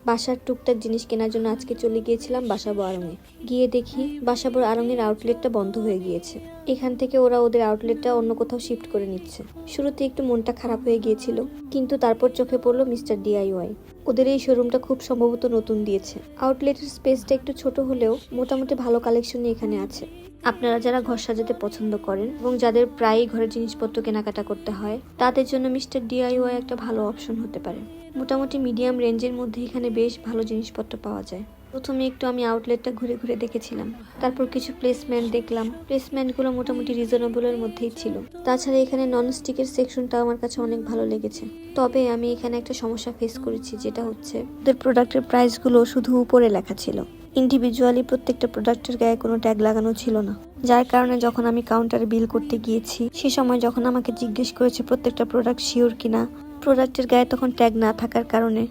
বাসার টুকটাক জিনিস কেনার জন্য আজকে চলে গিয়েছিলাম বাসাবো আড়ংয়ে। গিয়ে দেখি বাসাবোর আড়ংয়ের আউটলেটটা বন্ধ হয়ে গিয়েছে। এখান থেকে ওরা ওদের আউটলেটটা অন্য কোথাও শিফট করে নিচ্ছে। শুরুতে একটু মনটা খারাপ হয়ে গিয়েছিল, কিন্তু তারপর চোখে পড়লো মিস্টার ডিআইওয়াই। ওদের এই শোরুমটা খুব সম্ভবত নতুন দিয়েছে। আউটলেটের স্পেসটা একটু ছোট হলেও মোটামুটি ভালো কালেকশনই এখানে আছে। আপনারা যারা ঘর সাজাতে পছন্দ করেন এবং যাদের প্রায়ই ঘরের জিনিসপত্র কেনাকাটা করতে হয়, তাদের জন্য মিস্টার ডিআইওয়াই একটা ভালো অপশন হতে পারে। মোটামুটি মিডিয়াম রেঞ্জের মধ্যে এখানে বেশ ভালো জিনিসপত্র পাওয়া যায়। প্রথমে একটু আমি আউটলেটটা ঘুরে ঘুরে দেখেছিলাম, তারপর কিছু প্লেসমেন্ট দেখলাম। প্লেসমেন্টগুলো মোটামুটি রিজনেবলের মধ্যেই ছিল। তাছাড়া এখানে ননস্টিকের সেকশনটা আমার কাছে অনেক ভালো লেগেছে। তবে আমি এখানে একটা সমস্যা ফেস করেছি, যেটা হচ্ছে ওদের প্রোডাক্টের প্রাইসগুলো শুধু উপরে লেখা ছিল। ইন্ডিভিজুয়ালি প্রত্যেকটা প্রোডাক্টের গায়ে কোনো ট্যাগ লাগানো ছিল না, যার কারণে যখন আমি কাউন্টারে বিল করতে গিয়েছি সে সময় যখন আমাকে জিজ্ঞেস করেছে প্রত্যেকটা প্রোডাক্ট শিওর কিনা, প্রোডাক্টের গায়ে তখন ট্যাগ না থাকার কারণে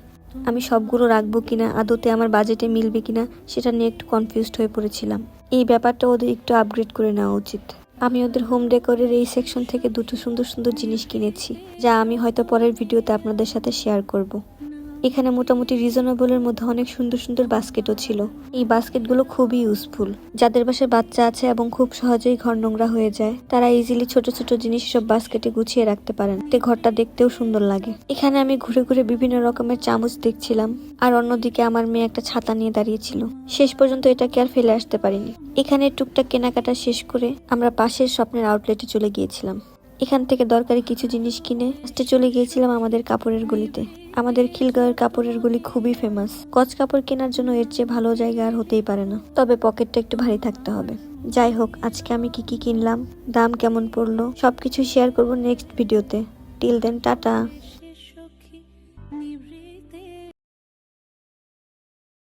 আমি সবগুলো রাখবো কিনা, আদতে আমার বাজেটে মিলবে কিনা, সেটা নিয়ে একটু কনফিউজড হয়ে পড়েছিলাম। এই ব্যাপারটা ওদের একটু আপগ্রেড করে নেওয়া উচিত। আমি ওদের হোম ডেকোরের এই সেকশন থেকে দুটো সুন্দর সুন্দর জিনিস কিনেছি, যা আমি হয়তো পরের ভিডিওতে আপনাদের সাথে শেয়ার করব। এখানে মোটামুটি রিজনেবলের মধ্যে অনেক সুন্দর সুন্দর বাস্কেটও ছিল। এই বাস্কেটগুলো খুবই ইউজফুল। যাদের বাসায় বাচ্চা আছে এবং খুব সহজেই ঘর নোংরা হয়ে যায়, তারা ইজিলি ছোট ছোট জিনিস সব বাস্কেটে গুছিয়ে রাখতে পারেন। এতে ঘরটা দেখতেও সুন্দর লাগে। এখানে আমি ঘুরে ঘুরে বিভিন্ন রকমের চামচ দেখছিলাম, আর অন্যদিকে আমার মেয়ে একটা ছাতা নিয়ে দাঁড়িয়েছিল। শেষ পর্যন্ত এটাকে আর ফেলে আসতে পারিনি। এখানে টুকটাক কেনাকাটা শেষ করে আমরা পাশের স্বপ্নের আউটলেটে চলে গিয়েছিলাম। এখান থেকে দরকারি কিছু জিনিস কিনে লাস্টে চলে গিয়েছিলাম আমাদের কাপড়ের গলিতে। আমাদের খিলগাঁওয়ের কাপড়ের গলি খুবই ফেমাস। গজ কাপড় কেনার জন্য এর চেয়ে ভালো জায়গা আর হতেই পারে না, তবে পকেটটা একটু ভারী থাকতে হবে। যাই হোক, আজকে আমি কি কি কিনলাম, দাম কেমন পড়লো, সবকিছু শেয়ার করব নেক্সট ভিডিওতে। Till then, tata.